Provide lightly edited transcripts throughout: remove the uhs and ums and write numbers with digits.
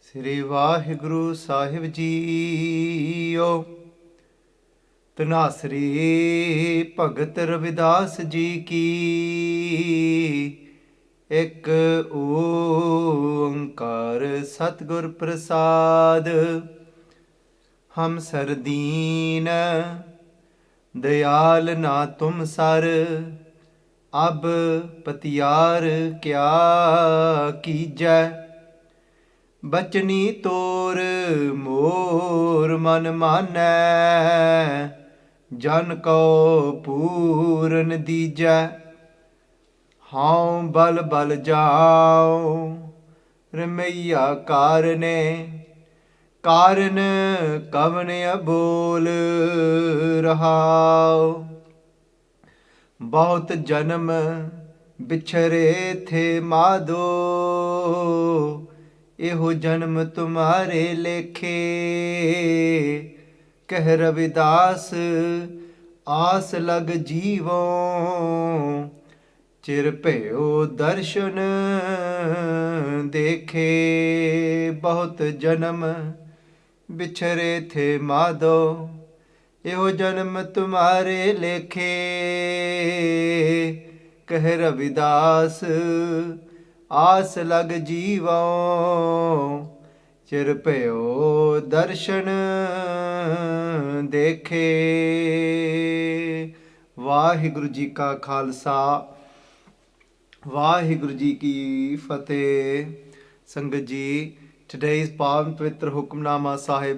ਸ੍ਰੀ ਵਾਹਿਗੁਰੂ ਸਾਹਿਬ JIO. Dhanasari ਭਗਤ ਰਵੀ ਦਾਸ ਜੀ ਕੀ। ਇੱਕ ਓੰਕਾਰ ਸਤਿਗੁਰ ਪ੍ਰਸਾਦ। ਹਮ ਸਰਦੀਨ ਦਇਆਲ ਨਾ ਤੁਮ ਸਰ। ਅਬ ਪਤਿਆਰ ਕਿਆ ਕੀਜੈ। ਬਚਨੀ ਤੋਰ ਮੋਰ ਮਨ ਮਾਨੈ। ਜਨ ਕਉ ਪੂਰਨ ਦੀਜੈ। ਹਉ ਬਲ ਬਲ ਜਾਉ ਰਮਈਆ ਕਾਰਨੇ। ਕਾਰਨ ਕਵਨ ਅਬੋਲ ਰਹਾਉ। ਬਹੁਤ ਜਨਮ ਬਿਛਰੇ ਥੇ ਮਾਧੋ। ਇਹੋ ਜਨਮ ਤੁਮਾਰੇ ਲੇਖੇ। ਕਹਿ ਰਵੀ ਦਾਸ ਆਸ ਲਗ ਜੀਵੋ। ਚਿਰ ਭਇਓ ਦਰਸ਼ਨ ਦੇਖੇ। ਬਹੁਤ ਜਨਮ ਬਿਛਰੇ ਥੇ ਮਾਧੋ। ਇਹੋ ਜਨਮ ਤੁਮਾਰੇ ਲੇਖੇ। ਕਹਿ ਰਵੀ ਦਾਸ ਆਸ ਲਗ ਜੀਵੋ। ਚਿਰ ਭਇਓ ਦਰਸ਼ਨ ਦੇਖੇ। ਵਾਹਿਗੁਰੂ ਜੀ ਕਾ ਖਾਲਸਾ ਵਾਹਿਗੁਰੂ ਜੀ ਕੀ ਫਤਿਹ। ਸੰਗਤ ਜੀ, today's ਪਾਵਨ ਪਵਿੱਤਰ ਹੁਕਮਨਾਮਾ ਸਾਹਿਬ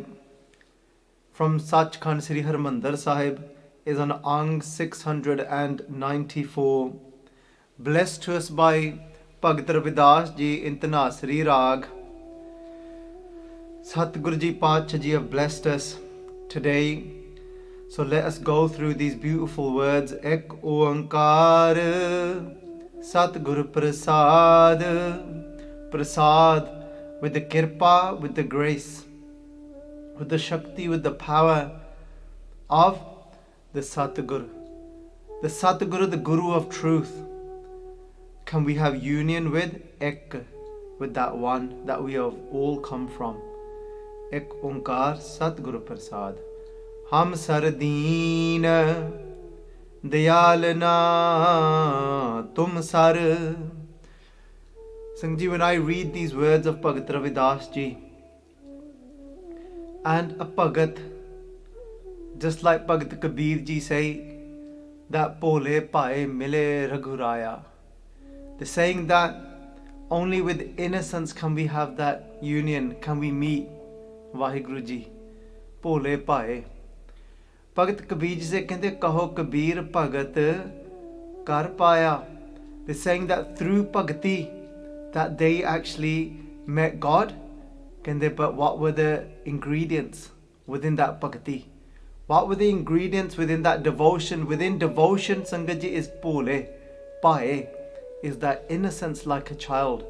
from Sachkhand Sri Harmandir Sahib is on Ang 694, blessed to us by Bhai Ravi Daas ji in Dhanaasaree Raag. Satguru Paatshah ji have blessed us today, so let us go through these beautiful words. Ek oankar Satguru Prasad. Prasad with the kirpa, with the grace, with the Shakti, with the power of the Satguru. The Satguru, the Guru of truth. Can we have union with Ek, with that one that we have all come from? Ek Onkar Satguru Prasad. Hum Sardeen Dayal na Tum Sar. Sangji, when I read these words of Bhai Ravi Daas ji, and a Bhagat, just like Bhagat Kabir ji say, that Pole Pae Mile Raghuraya. They're saying that only with innocence can we have that union, can we meet Vaheguru ji. Pole Pae. Bhagat Kabir ji say, kehinde kaho Kabir Bhagat kar paya. They're saying that through Bhagati, that they actually met God. But what were the ingredients within that bhakti? What were the ingredients within that devotion? Within devotion, Sangaji, is pole, pae, is that innocence like a child.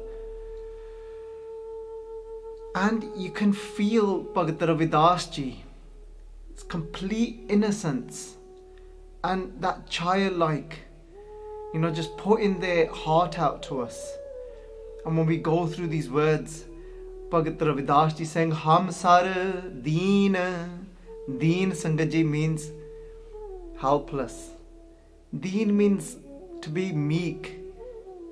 And you can feel Bhai Ravi Daas ji, it's complete innocence and that childlike, just putting their heart out to us. And when we go through these words, Bhai Ravi Daas ji saying, Hum sar deen. Deen, Sangat ji, means helpless. Deen means to be meek,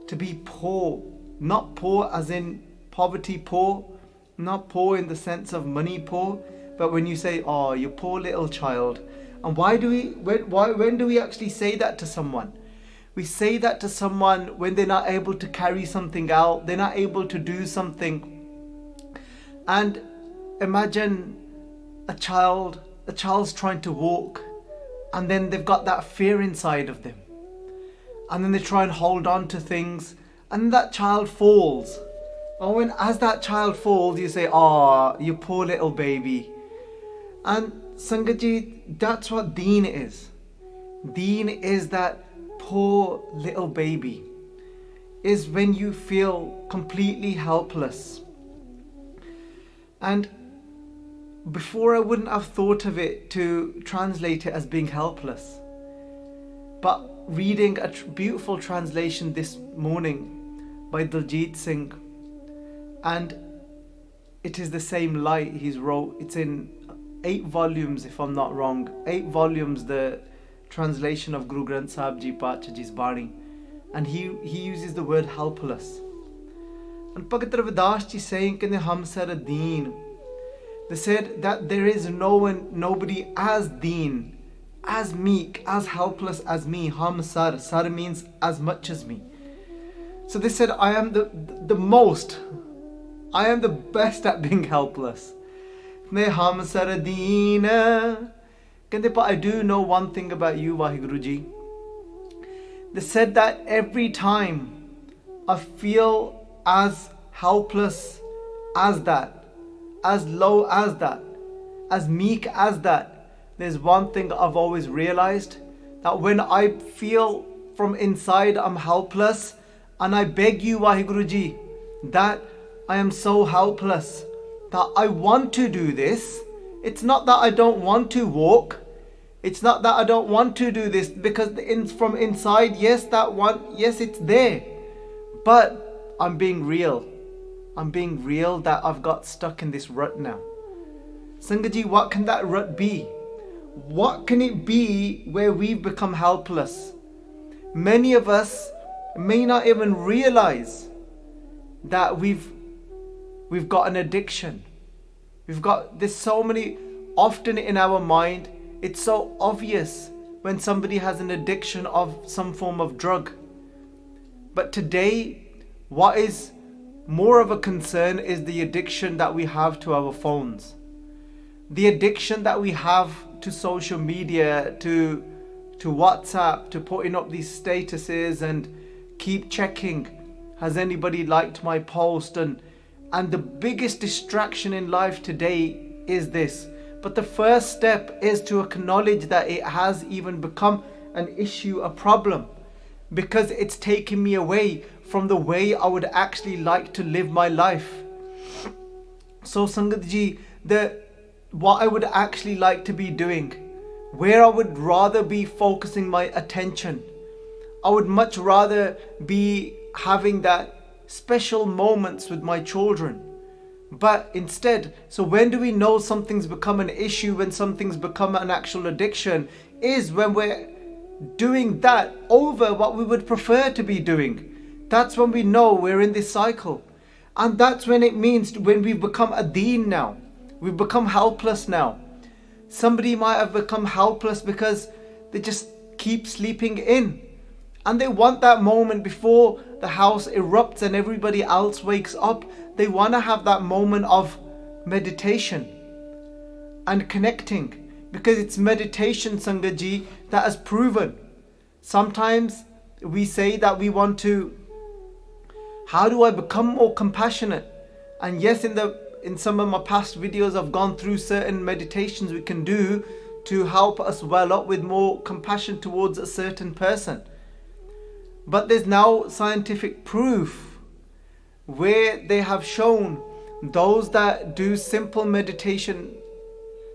to be poor. Not poor as in poverty poor, not poor in the sense of money poor, but when you say, oh, you poor little child. And when do we actually say that to someone? We say that to someone when they're not able to carry something out, they're not able to do something. And imagine a child's trying to walk, and then they've got that fear inside of them. And then they try and hold on to things, and that child falls. And as that child falls, you say, oh, you poor little baby. And Sangaji, that's what Deen is. Deen is that poor little baby. Is when you feel completely helpless. And before I wouldn't have thought of it to translate it as being helpless. But reading a beautiful translation this morning by Baljit Singh, and it is the same light he's wrote. It's in 8 volumes, if I'm not wrong. 8 volumes, the translation of Guru Granth Sahib Ji Paatshahji's Bani. And he uses the word helpless. And Bhagat Ravi Daas Ji saying, Hum sar deen. They said that there is nobody as deen, as meek, as helpless as me. Hum sar. Sar means as much as me. So they said, I am the most. I am the best at being helpless. Hum sar deen. But I do know one thing about you, Guruji. They said that every time I feel as helpless as that, as low as that, as meek as that, there's one thing I've always realized, that when I feel from inside I'm helpless, and I beg you, Guruji, that I am so helpless that I want to do this. It's not that I don't want to walk. It's not that I don't want to do this, because from inside, yes, it's there. But I'm being real. I'm being real that I've got stuck in this rut now. Sangaji, what can that rut be? What can it be where we've become helpless? Many of us may not even realize that we've got an addiction. There's so many, often in our mind, it's so obvious when somebody has an addiction of some form of drug. But today, what is more of a concern is the addiction that we have to our phones. The addiction that we have to social media, to WhatsApp, to putting up these statuses and keep checking, has anybody liked my post? And the biggest distraction in life today is this. But the first step is to acknowledge that it has even become an issue, a problem, because it's taken me away from the way I would actually like to live my life. So Sangatji, what I would actually like to be doing, where I would rather be focusing my attention, I would much rather be having that special moments with my children. But instead, so when do we know something's become an issue, when something's become an actual addiction, is when we're doing that over what we would prefer to be doing. That's when we know we're in this cycle. And that's when it means when we've become a deen now. We've become helpless now. Somebody might have become helpless because they just keep sleeping in. And they want that moment before the house erupts and everybody else wakes up. They want to have that moment of meditation and connecting, because it's meditation, Sangaji, that has proven. Sometimes we say that we want to, how do I become more compassionate? And yes, in some of my past videos, I've gone through certain meditations we can do to help us well up with more compassion towards a certain person. But there's now scientific proof where they have shown those that do simple meditation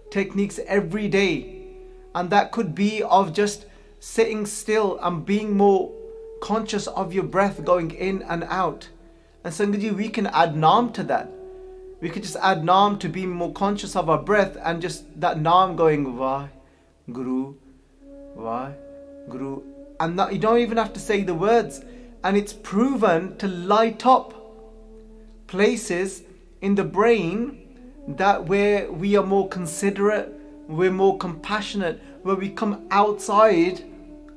techniques every day, and that could be of just sitting still and being more conscious of your breath going in and out. And Sangaji, we can add naam to that. We could just add naam to being more conscious of our breath, and just that naam going Vah Guru, Vah Guru, and that you don't even have to say the words, and it's proven to light up places in the brain that where we are more considerate, we're more compassionate, where we come outside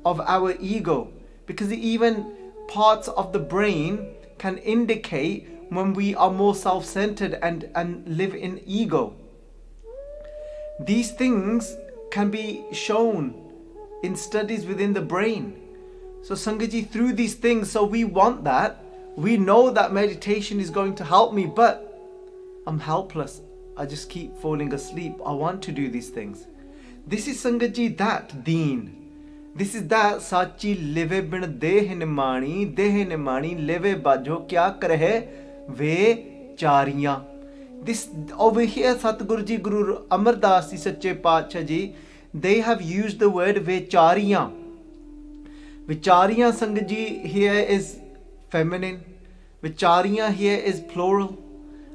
of our ego, because even parts of the brain can indicate when we are more self-centered and live in ego. These things can be shown in studies within the brain. So Sangaji, through these things, so we want that. We know that meditation is going to help me, but I'm helpless. I just keep falling asleep. I want to do these things. This is Sangaji, that deen. This is that sachi live bin deh nimani live bajo kya kare ve chariyan. This over here, Satguruji Guru Amar Das Ji Sache Paatshah Ji, they have used the word vichariyan. Vichariyan, Sangaji, here is feminine. Vichariyan here is plural.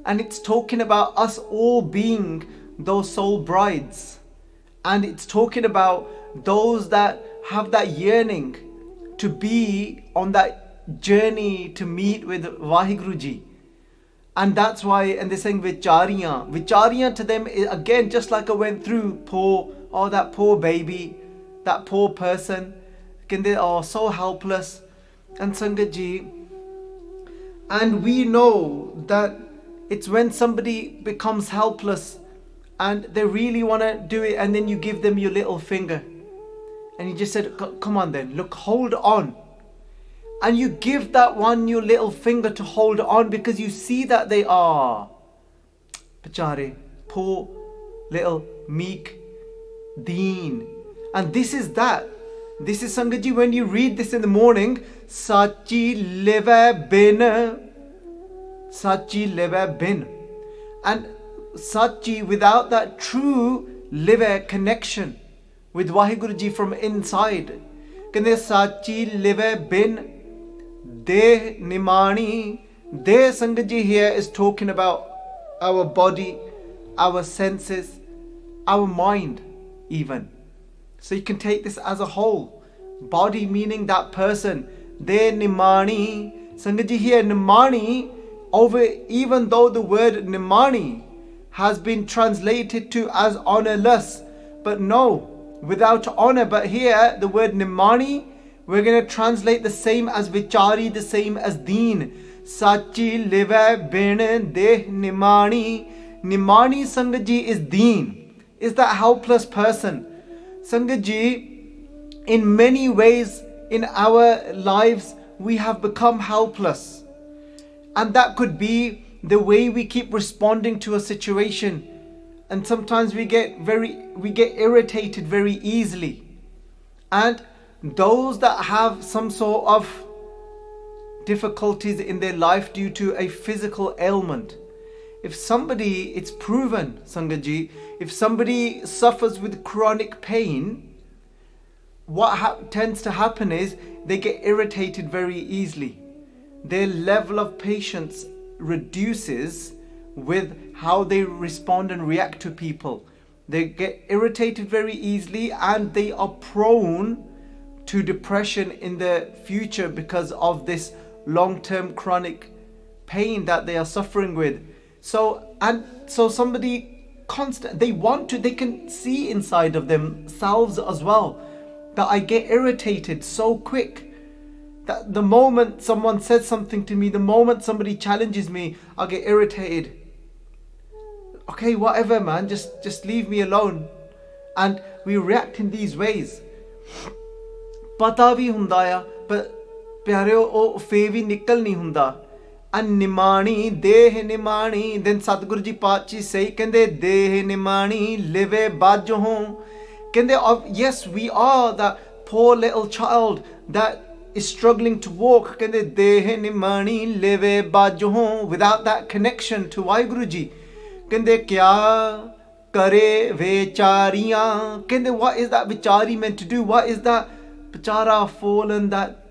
And it's talking about us all being those soul brides. And it's talking about those that have that yearning to be on that journey to meet with Guruji. And that's why, and they're saying vichariyan. Vichariyan to them is, again, just like I went through, that poor baby, that poor person. They are so helpless. And Sangat Ji, and we know that it's when somebody becomes helpless and they really want to do it, and then you give them your little finger. And you just said, come on then, look, hold on. And you give that one your little finger to hold on because you see that they are bachare, poor, little, meek, deen. And this is that. This is Sangat Ji, when you read this in the morning, Sachi leve bin. Sachi leve bin. And Sachi, without that true live connection with Guruji from inside. Kende Sachi live bin. Deh nimani. Deh, Sangat Ji here is talking about our body, our senses, our mind even. So you can take this as a whole. Body meaning that person. Deh nimani. Sangat Ji here, nimani, even though the word nimani has been translated to as honorless, but no, without honor. But here the word nimani, we're going to translate the same as vichari, the same as deen. Sachi live bin deh nimani. Nimani, Sangat Ji, is deen, is that helpless person. Sangat Ji, in many ways in our lives we have become helpless, and that could be the way we keep responding to a situation, and sometimes we get irritated very easily. And those that have some sort of difficulties in their life due to a physical ailment, if somebody, it's proven, Sangat Ji, if somebody suffers with chronic pain, what tends to happen is they get irritated very easily. Their level of patience reduces with how they respond and react to people. They get irritated very easily, and they are prone to depression in the future because of this long-term chronic pain that they are suffering with. So somebody they can see inside of themselves as well that I get irritated so quick. That the moment someone says something to me, the moment somebody challenges me, I get irritated. Okay, whatever, man, just leave me alone. And we react in these ways. Pata vi hunda ya, but pyareo o fe vi nikal nahi hunda. And nimani, deh nimani. Then Sadhguruji Pachi say, kende deh nimani, live bajo. Kende, yes, we are that poor little child that is struggling to walk. Kende deh nimani, live bajo. Without that connection to Guruji. Kende kya kare vichariyan. Kende, what is that vichari meant to do? What is that bichara fallen that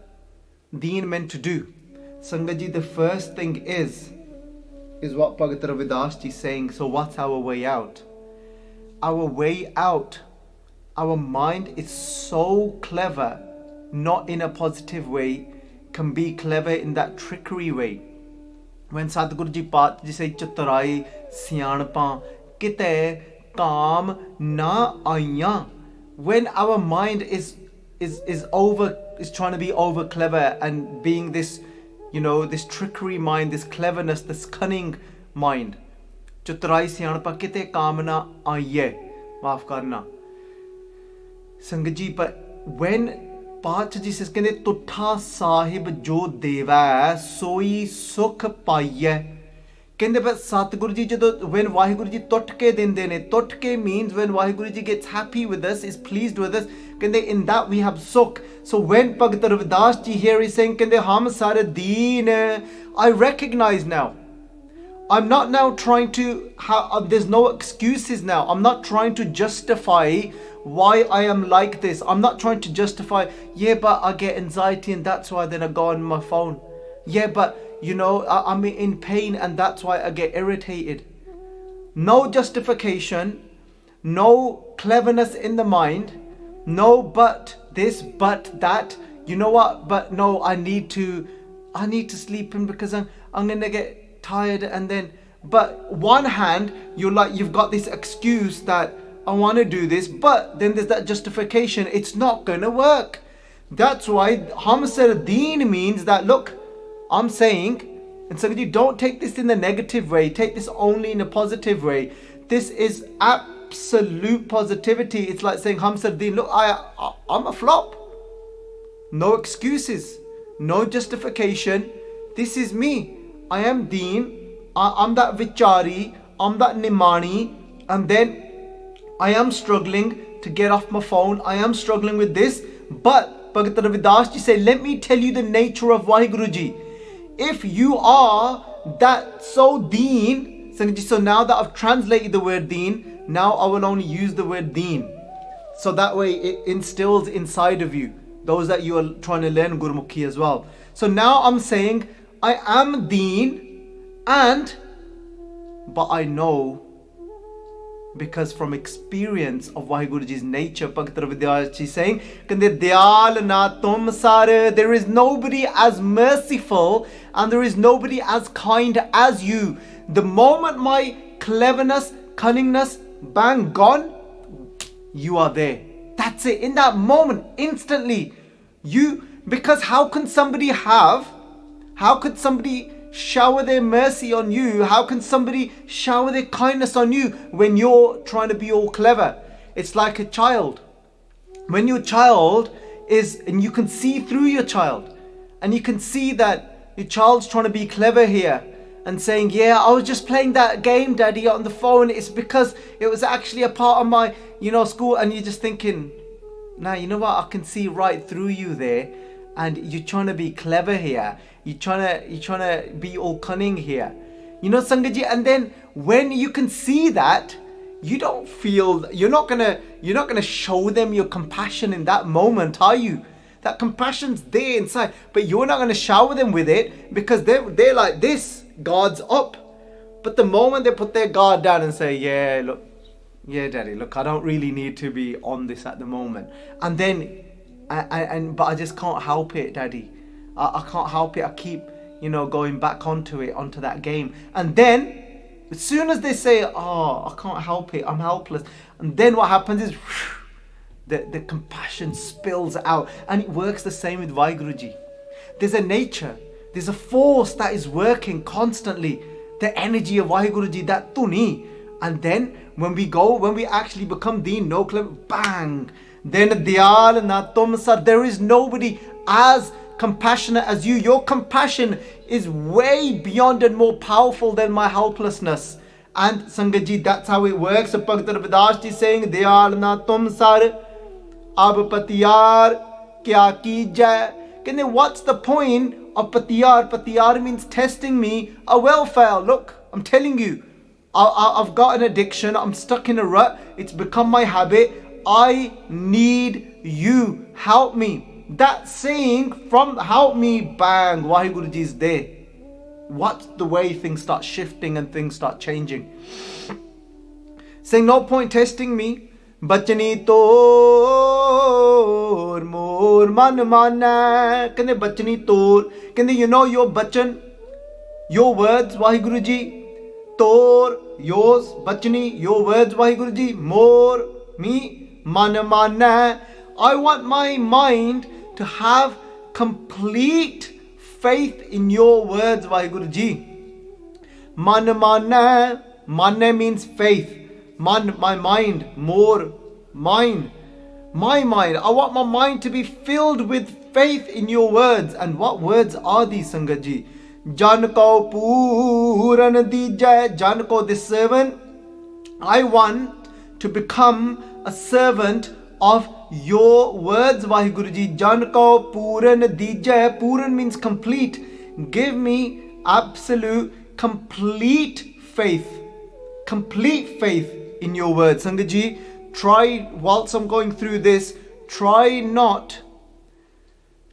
deen meant to do? Sangat Ji, the first thing is what Bhagat Ravi Daas Ji is saying. So what's our way out? Our way out, our mind is so clever, not in a positive way, can be clever in that trickery way. When Sadhguruji Paat Ji say chatarai siyanpa kite kaam na aiyan, when our mind is trying to be over clever and being this, this trickery mind, this cleverness, this cunning mind. Chutarai siyanpa kite kaam na aiye, maaf karna. Sangat Ji, but when Paat Ji says, kende tutta sahib jo deva soi sukh paiye. Kende, but Satguru Ji, when Guruji totke dinde ne, totke means when Guruji gets happy with us, is pleased with us. Kende, in that we have sukh. So when Bhagat Ravi Daas Ji here is saying, kende hum sare deen, I recognize now. I'm not now trying to, there's no excuses now. I'm not trying to justify why I am like this. I'm not trying to justify, yeah, but I get anxiety and that's why then I go on my phone. Yeah, but I'm in pain and that's why I get irritated. No justification, no cleverness in the mind, no but this, but that. You know what? But no, I need to sleep in because I'm gonna get tired. And then, but one hand, you've got this excuse that I want to do this, but then there's that justification. It's not gonna work. That's why Hamsar Deen means that, look, I'm saying, and so you don't take this in the negative way, take this only in a positive way. This is absolute positivity. It's like saying, Hamsar Deen, look, I'm a flop. No excuses, no justification. This is me. I am Deen. I'm that Vichari. I'm that Nimani. And then I am struggling to get off my phone. I am struggling with this. But Bhagat Ravi Daas ji say, let me tell you the nature of Guruji. If you are that so Deen, so now that I've translated the word Deen, now I will only use the word Deen. So that way it instills inside of you, those that you are trying to learn Gurmukhi as well. So now I'm saying, I am Deen, but I know, because from experience of Guruji's nature, Bhagat Ravi Daas ji saying, dayal na tum sare, there is nobody as merciful and there is nobody as kind as you. The moment my cleverness, cunningness, bang, gone, you are there. That's it. In that moment, instantly, because how could somebody shower their mercy on you? How can somebody shower their kindness on you when you're trying to be all clever? It's like a child. When your child and you can see through your child, and you can see that your child's trying to be clever here and saying, yeah, I was just playing that game, Daddy, on the phone. It's because it was actually a part of my, school. And you're just thinking, nah, you know what? I can see right through you there. And you're trying to be clever here. You're trying to be all cunning here. Sangaji, and then when you can see that, you don't feel, you're not gonna show them your compassion in that moment, are you? That compassion's there inside, but you're not gonna shower them with it because they're like this, guard's up. But the moment they put their guard down and say, yeah, look, yeah, Daddy, look, I don't really need to be on this at the moment. And then, but I just can't help it, Daddy. I can't help it. I keep, going back onto that game. And then, as soon as they say, oh, I can't help it, I'm helpless. And then what happens is, the compassion spills out. And it works the same with Guruji. There's a nature, there's a force that is working constantly. The energy of Guruji, that tuni. And then, when we actually become Deen, no claim, bang. Then dayal na tum sar, there is nobody as compassionate as you. Your compassion is way beyond and more powerful than my helplessness. And Sangaji, that's how it works. So Bhagat Ravi Daas ji saying, dayal na tum sar, ab patiyar kya kijay. What's the point of patiyar? Patiyar means testing me. A welfare. Look, I'm telling you, I've got an addiction. I'm stuck in a rut. It's become my habit. I need you. Help me. That saying from help me, bang, Guruji is there. What's the way things start shifting and things start changing? Saying no point testing me. Bachani tor mor man mana. Kande bachani tor. Kande your bachan, your words, Guruji. Tor, yours, bachani, your words, Guruji. More, me, mana. I want my mind to have complete faith in your words, Guruji. Mana. Mana means faith. My mind, more, mine. My mind. I want my mind to be filled with faith in your words. And what words are these, Sangaji? Janko Puran Dijay, Janko the servant. I want to become a servant of your words, Guruji. Janko Puran Dijay. Puran means complete. Give me absolute, complete faith. Complete faith in your words. Sangaji, try, whilst I'm going through this, try not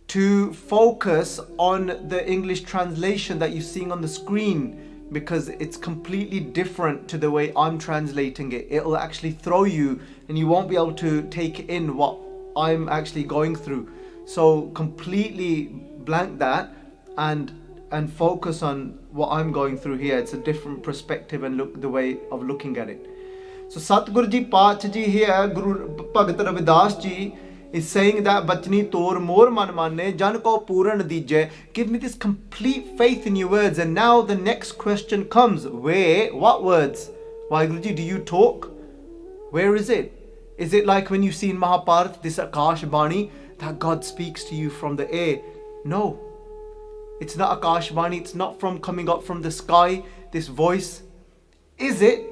to focus on the English translation that you're seeing on the screen, because it's completely different to the way I'm translating it. It'll actually throw you and you won't be able to take in what I'm actually going through. So completely blank that and focus on what I'm going through here. It's a different perspective and look the way of looking at it. So Satguru Ji Paach Ji here, Guru Bhagat Ravi Daas Ji is saying that bachani tor more man manne jan ko puran dijay. Give me this complete faith in your words. And now the next question comes. Where? What words? Guruji, do you talk? Where is it? Is it like when you see in Mahabharata this Akash Bani that God speaks to you from the air? No. It's not Akash Bani. It's not from coming up from the sky, this voice. Is it?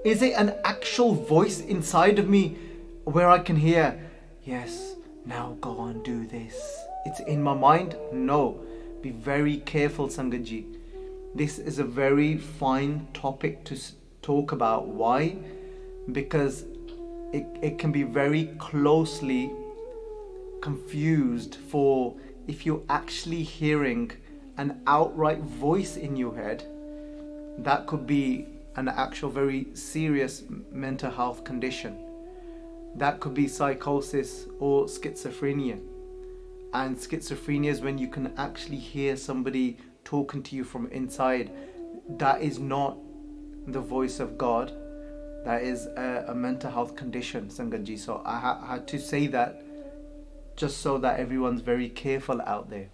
Is it an actual voice inside of me where I can hear, yes, now go on, do this? It's in my mind? No. Be very careful, Sangaji. This is a very fine topic to talk about. Why? Because it can be very closely confused for if you're actually hearing an outright voice in your head. That could be an actual very serious mental health condition. That could be psychosis or schizophrenia. And schizophrenia is when you can actually hear somebody talking to you from inside. That is not the voice of God. That is a mental health condition, Sangaji. So I had to say that just so that everyone's very careful out there.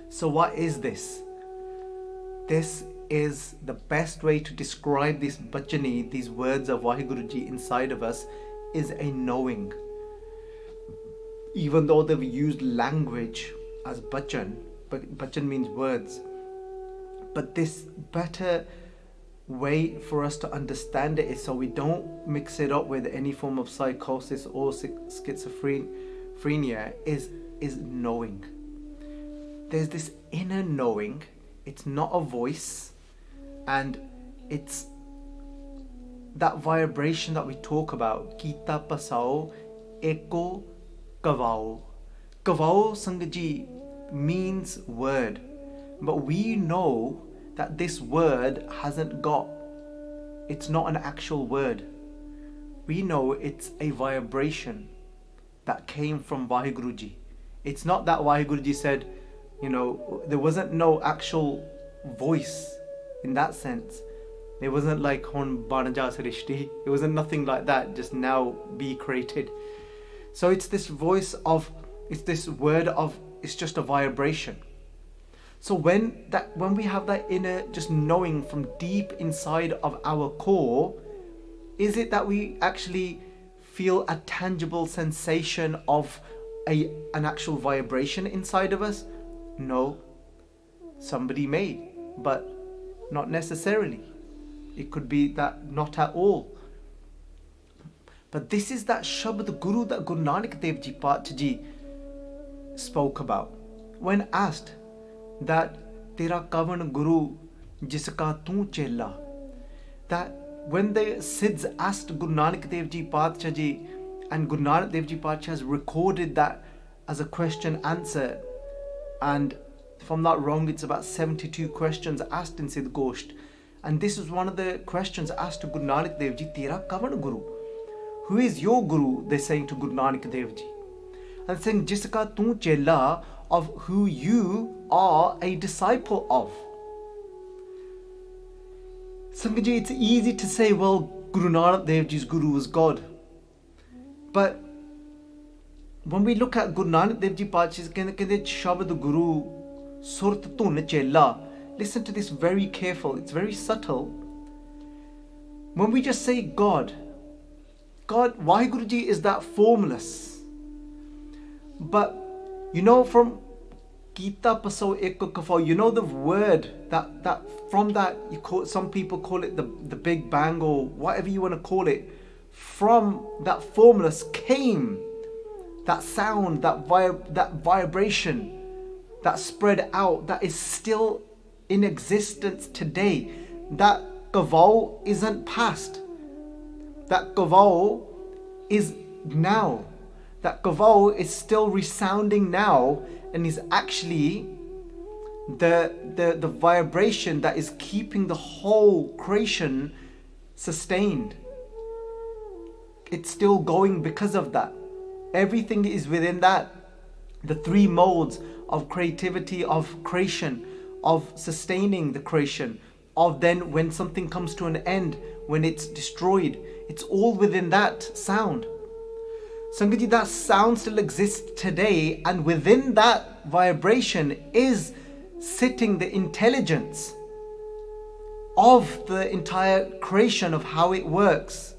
So what is this? This is the best way to describe this bachani, these words of Vaheguruji inside of us, is a knowing. Even though they've used language as bachan, but bachan means words. But this better way for us to understand it is so we don't mix it up with any form of psychosis or schizophrenia is knowing. There's this inner knowing. It's not a voice, and it's that vibration that we talk about. Kita pasao, eko kavao. Kavao, Sangaji, means word. But we know that this word it's not an actual word. We know it's a vibration that came from Vaheguruji. It's not that Vaheguruji said, there wasn't no actual voice in that sense. It wasn't like Hon Banaja Sarishti. It wasn't nothing like that, just now be created. So it's this voice of, it's this word of, it's just a vibration. So when we have that inner just knowing from deep inside of our core, is it that we actually feel a tangible sensation of an actual vibration inside of us? No. Somebody may, but not necessarily. It could be that not at all. But this is that Shabad Guru that Guru Nanak Dev Ji Paach Ji spoke about. When asked that Tera Kavan Guru Jiska Tu Chela, that when the Siddhs asked Guru Nanak Dev Ji Paach Ji, and Guru Nanak Dev Ji Paach has recorded that as a question answer, and if I'm not wrong, it's about 72 questions asked in Siddh Gosht. And this is one of the questions asked to Guru Nanak Dev Ji, Tera Kavan Guru? Who is your Guru? They're saying to Guru Nanak Dev Ji. And saying, Jiska Tu Chela, of who you are a disciple of. Sangaji, it's easy to say, well, Guru Nanak Dev Ji's Guru was God. But when we look at Guru Nanak Dev Ji Paachis, kende Shabad Guru Surt Tun Chela. Listen to this very careful. It's very subtle. When we just say God, Vaheguruji is that formless. But from Gita Paso Eko Kafao, the word that from that some people call it the Big Bang or whatever you want to call it. From that formless came that sound, that vibration that spread out, that is still in existence today. That Kavao isn't past. That Kavao is now. that kavau is still resounding now and is actually the vibration that is keeping the whole creation sustained. It's still going because of that. Everything is within that. The three modes of creativity, of creation, of sustaining the creation, of then when something comes to an end, when it's destroyed, it's all within that sound. Sangatji, that sound still exists today, and within that vibration is sitting the intelligence of the entire creation, of how it works.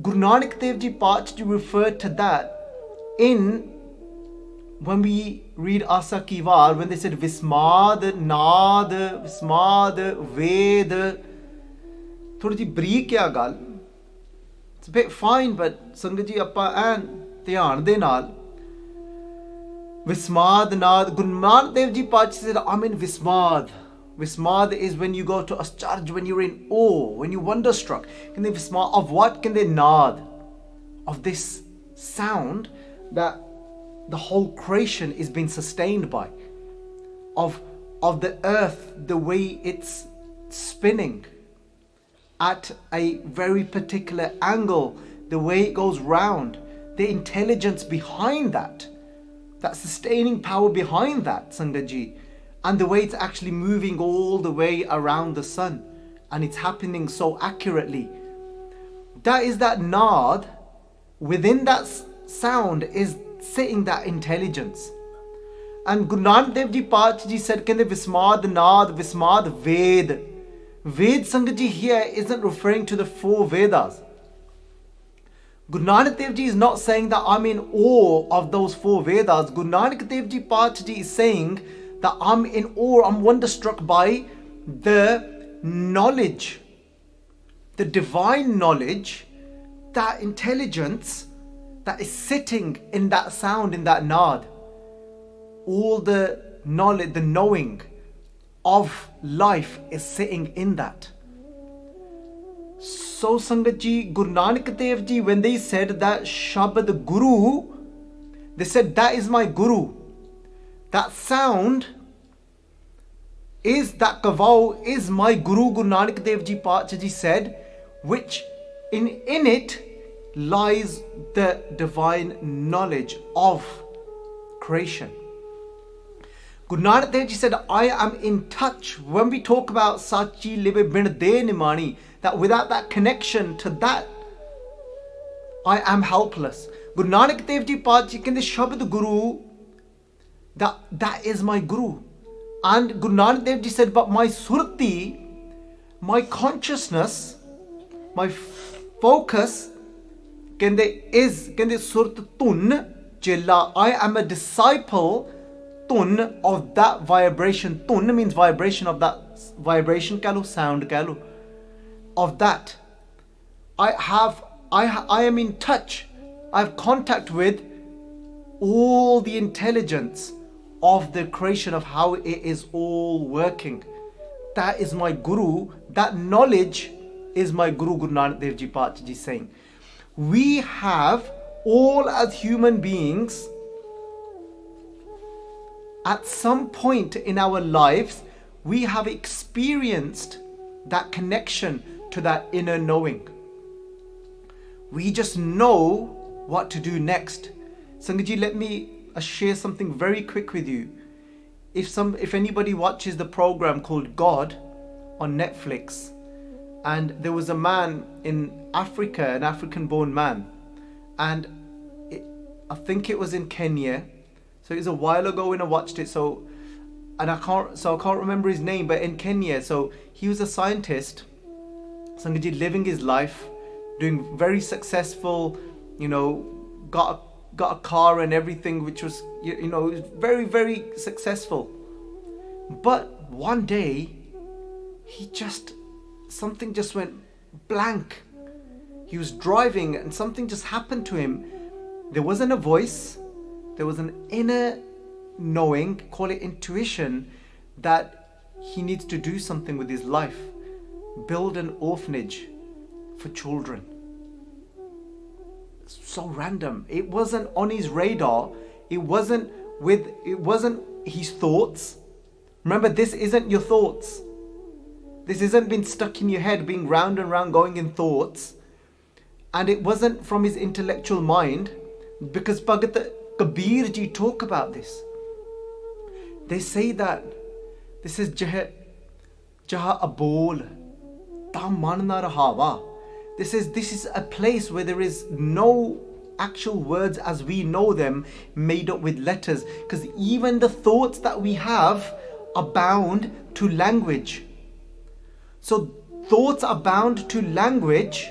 Guru Nanak Dev Ji Pachaji referred to that in, when we read Asa Ki War, when they said Vismad, Naad, Vismad, Ved. Thodi ji bਰੀਕ ਆ ਗੱਲ. It's a bit fine, but ਸੰਗਤ ਜੀ ਆਪਾਂ ਐਨ ਧਿਆਨ ਦੇ ਨਾਲ Vismad, Naad. Guru Nanak Dev Ji Pachaji said, I'm in Vismad. Vismad is when you go to Ascharj, when you're in awe, when you're wonderstruck. Can they Vismad of what? Can they Naad? Of this sound that the whole creation is being sustained by. Of the earth, the way it's spinning at a very particular angle, the way it goes round, the intelligence behind that sustaining power behind that, Sangaji, and the way it's actually moving all the way around the sun, and it's happening so accurately. That is that Naad. Within that sound is sitting that intelligence. And Guru Nanak Dev Ji Pachaji said, Kende Vismad, Naad, Vismad, Ved. Ved, Sangaji, here isn't referring to the 4 Vedas. Guru Nanak Dev Ji is not saying that I'm in awe of those 4 Vedas. Guru Nanak Dev Ji Pachaji is saying that I'm in awe, I'm wonderstruck by the knowledge, the divine knowledge, that intelligence that is sitting in that sound, in that Naad. All the knowledge, the knowing of life is sitting in that. So Sangat Ji, Guru Nanak Dev Ji, when they said that Shabad Guru, they said that is my Guru. That sound is, that kavau is my Guru, Guru Nanak Dev Ji Pachaji said, which in it lies the divine knowledge of creation. Guru Nanak Dev Ji said, I am in touch. When we talk about Sachi Libe Bin De Nimani, that without that connection to that, I am helpless. Guru Nanak Dev Ji Pachaji kende Shabad Guru, that is my Guru. And Guru Nanak Dev Ji said, but my surti, my consciousness, my focus, kende surt tun chilla. I am a disciple tun of that vibration. Tun means vibration, of that vibration kalu, sound kalu. Of that, I am in touch. I have contact with all the intelligence of the creation, of how it is all working. That is my Guru. That knowledge is my Guru, Guru Nanak Dev Ji Pachaji saying. We have, all as human beings, at some point in our lives, we have experienced that connection to that inner knowing. We just know what to do next. Sangaji, let me share something very quick with you. If anybody watches the program called God on Netflix, and there was a man in Africa, an African-born man, and I think it was in Kenya. So it was a while ago when I watched it. I can't remember his name, but in Kenya, so he was a scientist, Sangaji, living his life, doing very successful, got a car and everything, which was, very, very successful. But one day, something just went blank. He was driving and something just happened to him. There wasn't a voice. There was an inner knowing, call it intuition, that he needs to do something with his life. Build an orphanage for children. so random. It wasn't on his radar. It wasn't his thoughts. Remember, this isn't your thoughts. This isn't been stuck in your head, being round and round, going in thoughts. And it wasn't from his intellectual mind, because Bhagat Kabir ji talk about this. They say that this is jaha abol ta man na rahawa. This is a place where there is no actual words as we know them made up with letters, because even the thoughts that we have are bound to language. So thoughts are bound to language,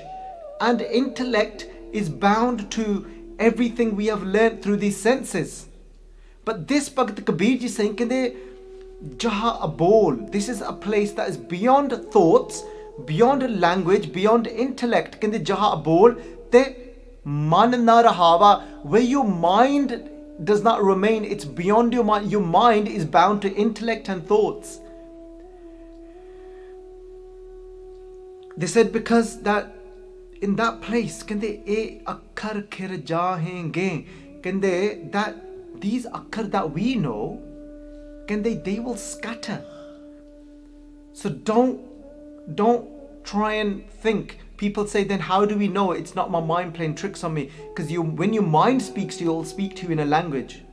and intellect is bound to everything we have learnt through these senses. But this Bhagat Kabir ji is saying, Jaha abol, this is a place that is beyond thoughts, beyond language, beyond intellect. Jaha abol te man na rahawa, where your mind does not remain, it's beyond your mind. Your mind is bound to intellect and thoughts. They said because that in that place, that these akkar that we know, they will scatter. So don't try and think. People say, then how do we know? It's not my mind playing tricks on me. Because when your mind speaks to you, it'll speak to you in a language.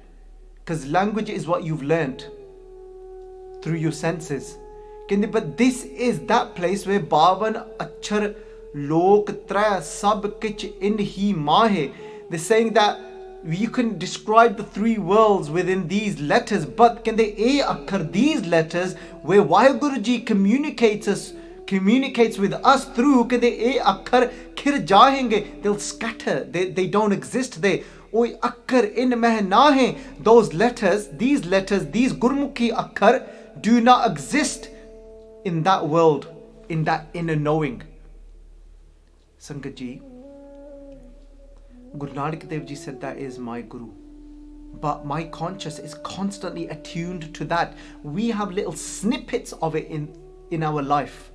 Because language is what you've learnt through your senses. But this is that place where Bavan Achar Lok Tra Sab Kich In Hi Mahe. They're saying that you can describe the three worlds within these letters, but can they akkar, these letters where Guruji communicates with us through, can they akkar khir jahenge, they'll scatter, they don't exist there. Oi akkar in meh nahe, those letters, these Gurmukhi akkar do not exist in that world, in that inner knowing. Sangat ji, Guru Nanak Dev Ji said that is my Guru. But my conscious is constantly attuned to that. We have little snippets of it in our life.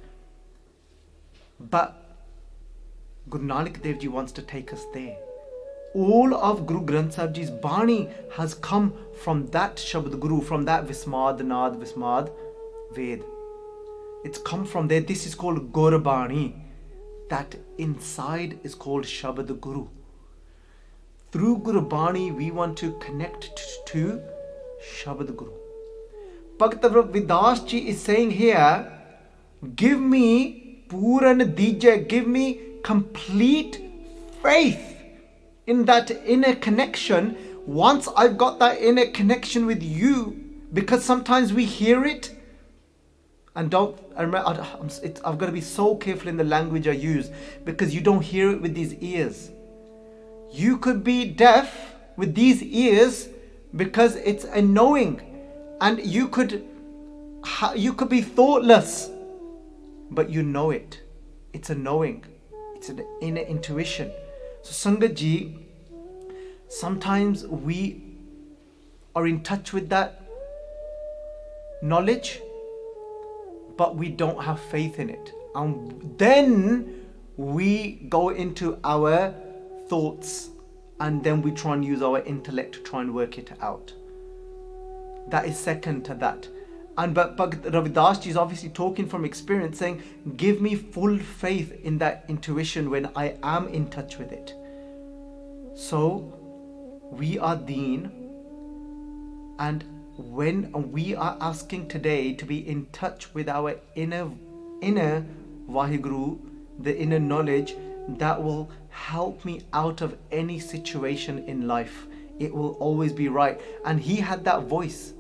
But Guru Nanak Dev Ji wants to take us there. All of Guru Granth Sahib Ji's Bani has come from that Shabad Guru, from that Vismad Nad Vismad Ved. It's come from there. This is called Gurbani. That inside is called Shabad Guru. Through Gurbani, we want to connect to Shabad Guru. Bhagat Ravi Daas ji is saying here, give me Puran Dija, give me complete faith in that inner connection. Once I've got that inner connection with you, because sometimes we hear it, and I've got to be so careful in the language I use, because you don't hear it with these ears. You could be deaf with these ears because it's a knowing, and you could be thoughtless, but you know it. It's a knowing. It's an inner intuition. So Sangat Ji, sometimes we are in touch with that knowledge, but we don't have faith in it. And then we go into our thoughts, and then we try and use our intellect to try and work it out. That is second to that. And but Ravi Daas ji is obviously talking from experience, saying, give me full faith in that intuition when I am in touch with it. So we are Deen, and when we are asking today to be in touch with our inner Vaheguru, the inner knowledge that will help me out of any situation in life. It will always be right. And he had that voice.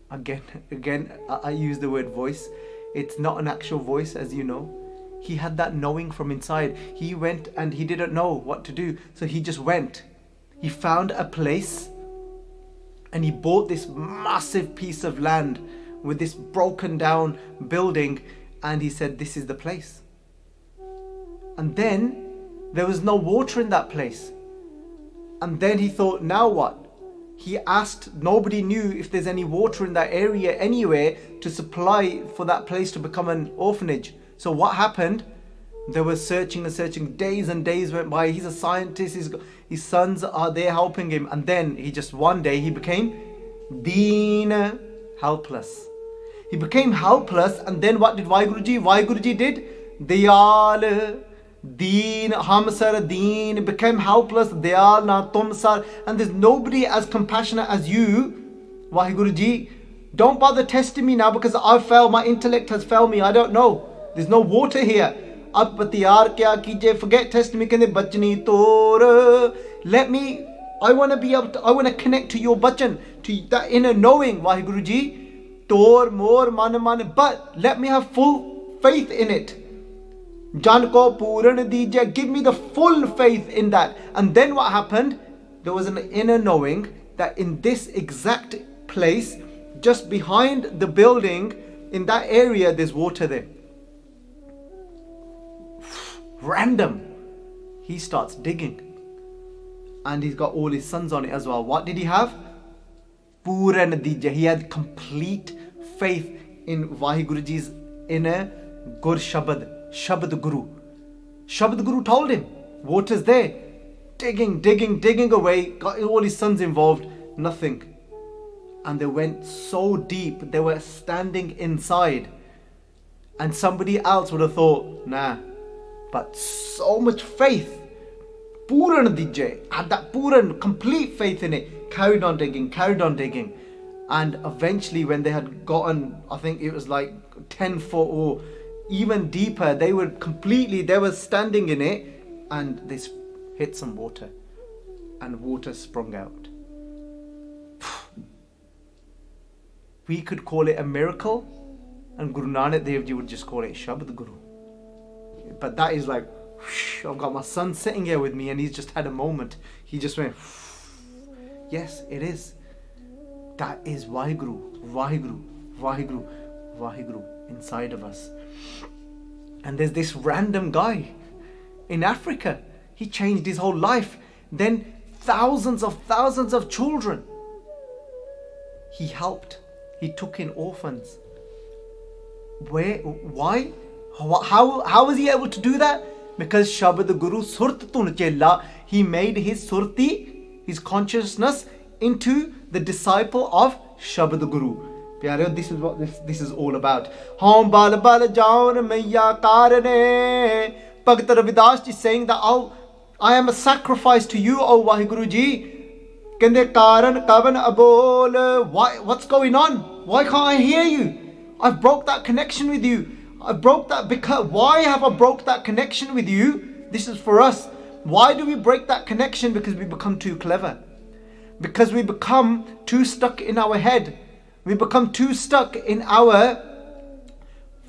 Again, I use the word voice. It's not an actual voice, as you know. He had that knowing from inside. He went and he didn't know what to do, so he just went. He found a place, and he bought this massive piece of land with this broken down building, and he said, this is the place. And then there was no water in that place. And then he thought, now what? He asked, nobody knew if there's any water in that area anywhere to supply for that place to become an orphanage. So what happened? They were searching and searching. Days and days went by. He's a scientist. His sons are there helping him. And then one day he became Deen, helpless. He became helpless, and then what did Guruji did? Diyal, Deen, Hamsar, Deen, became helpless. Diyal, na tum sar. And there's nobody as compassionate as you, Guruji. Don't bother testing me now because I've failed. My intellect has failed me. I don't know. There's no water here. Ab tiyar kya kije? Forget testing me. Kende bachani tor. Let me. I want to be able to. I want to connect to your bachan, to that inner knowing, Guruji. Tor more man. But let me have full faith in it. Jan ko puran dije. Give me the full faith in that. And then what happened? There was an inner knowing that in this exact place, just behind the building, in that area, there's water there. Random. He starts digging. And he's got all his sons on it as well. What did he have? Pura natija. He had complete faith in Guruji's inner Gur Shabad Guru. Shabad Guru told him, water's there. Digging away. Got all his sons involved. Nothing. And they went so deep, they were standing inside. And somebody else would have thought, nah. But so much faith. Puran DJ had that Puran, complete faith in it. Carried on digging. And eventually when they had gotten, I think it was like 10 foot or even deeper, they were standing in it, and they hit some water. And water sprung out. We could call it a miracle, and Guru Nanak Dev Ji would just call it Shabad Guru. But that is like, whoosh, I've got my son sitting here with me and he's just had a moment. He just went, whoosh. Yes, it is. That is Vaheguru inside of us. And there's this random guy in Africa. He changed his whole life. Then thousands of children he helped. He took in orphans. Why? How was he able to do that? Because Shabad Guru Surt Tun Chella, he made his Surti, his consciousness, into the disciple of Shabad Guru. Pyareo, this is what this is all about. Hom bal bal jaun rmਈਆ karne. Bhagat Ravi Daas is saying that I am a sacrifice to you, O Vaheguru Ji. Kende karan kavan abol. What's going on? Why can't I hear you? I've broke that connection with you. I broke that because why have I broke that connection with you? This is for us. Why do we break that connection? Because we become too clever. Because we become too stuck in our head. We become too stuck in our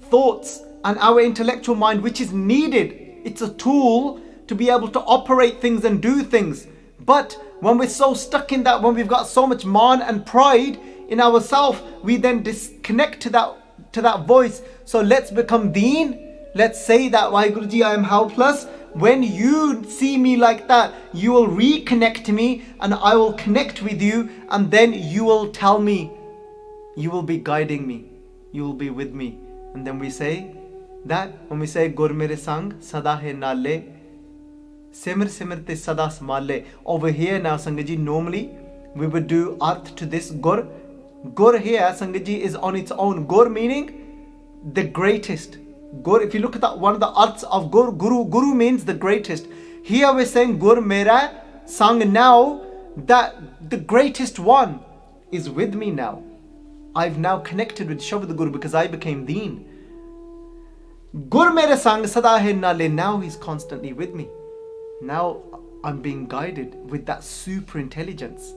thoughts and our intellectual mind, which is needed. It's a tool to be able to operate things and do things. But when we're so stuck in that, when we've got so much man and pride in ourselves, we then disconnect to that voice. So let's become Deen. Let's say that, Guruji, I am helpless. When you see me like that, you will reconnect to me and I will connect with you, and then you will tell me, you will be guiding me, you will be with me. And then we say that, when we say Gur mere sang sada hai nale, simr simr te sada smale. Over here now, Sangaji, normally we would do arth to this Gur. Gur here, Sangaji, is on its own. Gur meaning the greatest. Gur, if you look at that, one of the arths of Guru means the greatest. Here we're saying Gur mera sang, now that the greatest one is with me now. I've now connected with Shabad Guru because I became Deen. Gur mere sang sada hai nale, now he's constantly with me. Now I'm being guided with that super intelligence.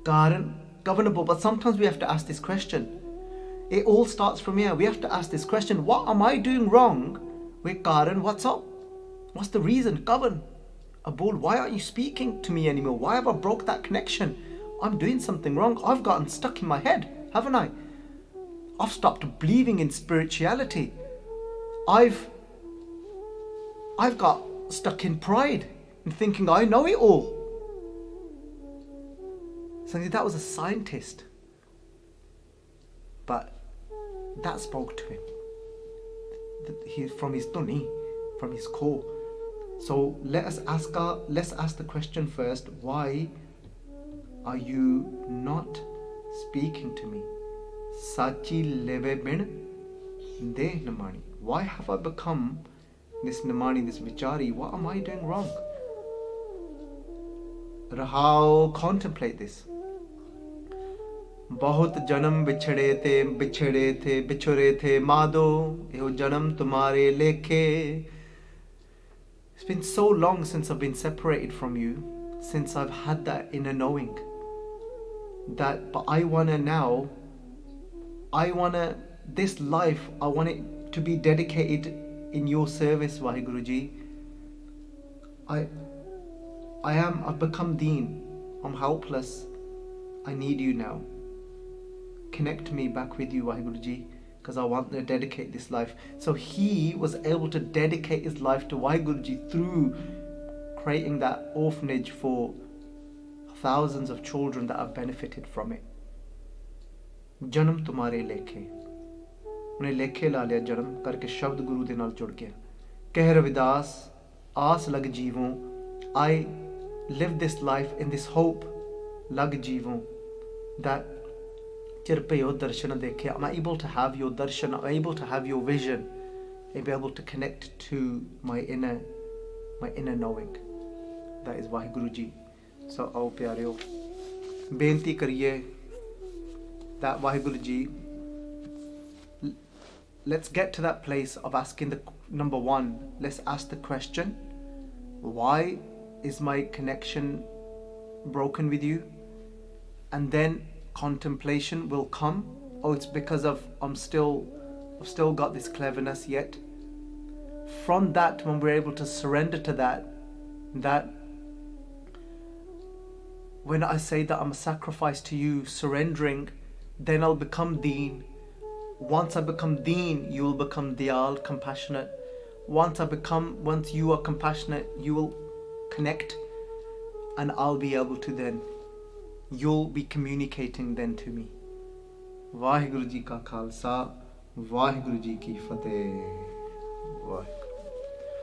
Governable, but sometimes we have to ask this question. It all starts from here. We have to ask this question. What am I doing wrong? Wait, Karan, what's up? What's the reason? Govern. Abul, why aren't you speaking to me anymore? Why have I broke that connection? I'm doing something wrong. I've gotten stuck in my head, haven't I? I've stopped believing in spirituality. I've got stuck in pride and thinking I know it all. So that was a scientist. But that spoke to him. from his tuni, from his core. So let's ask the question first, why are you not speaking to me? Sachi leve bin de namani. Why have I become this namani, this vichari? What am I doing wrong? Rahao, contemplate this. बहुत जन्म बिछड़े थे बिछुरे थे मादो एहो जन्म तुम्हारे लेखे. It's been so long since I've been separated from you, since I've had that inner knowing that, but I want this life, I want it to be dedicated in your service, Vaheguruji. I've become Deen. I'm helpless. I need you now. Connect me back with you, Vaheguruji, because I want to dedicate this life. So he was able to dedicate his life to Vaheguruji through creating that orphanage for thousands of children that have benefited from it. Janam tumhare lekhe. Unhe lekhe la liya janam karke shabd guru de naal jud gaya. Keh Ravi Daas, aas lag jeevon. I live this life in this hope, lag jeevon, that darshan dekhe. I'm able to have your darshan, I'm able to have your vision, and be able to connect to my inner knowing. That is Vaheguruji. So aao pyareo, benti kariye that Vaheguruji, let's get to that place of asking the number one. Let's ask the question, why is my connection broken with you? And then contemplation will come. Oh, it's because I've still got this cleverness yet. From that, when we're able to surrender to that when I say that I'm a sacrifice to you, surrendering, then I'll become Deen. Once I become Deen, you will become diyal, compassionate. Once you are compassionate, you will connect, and I'll be able to then, you'll be communicating then to me. Vaheguru Ji ka Khalsa, Vaheguru Ji ki Fateh. Vaheguru.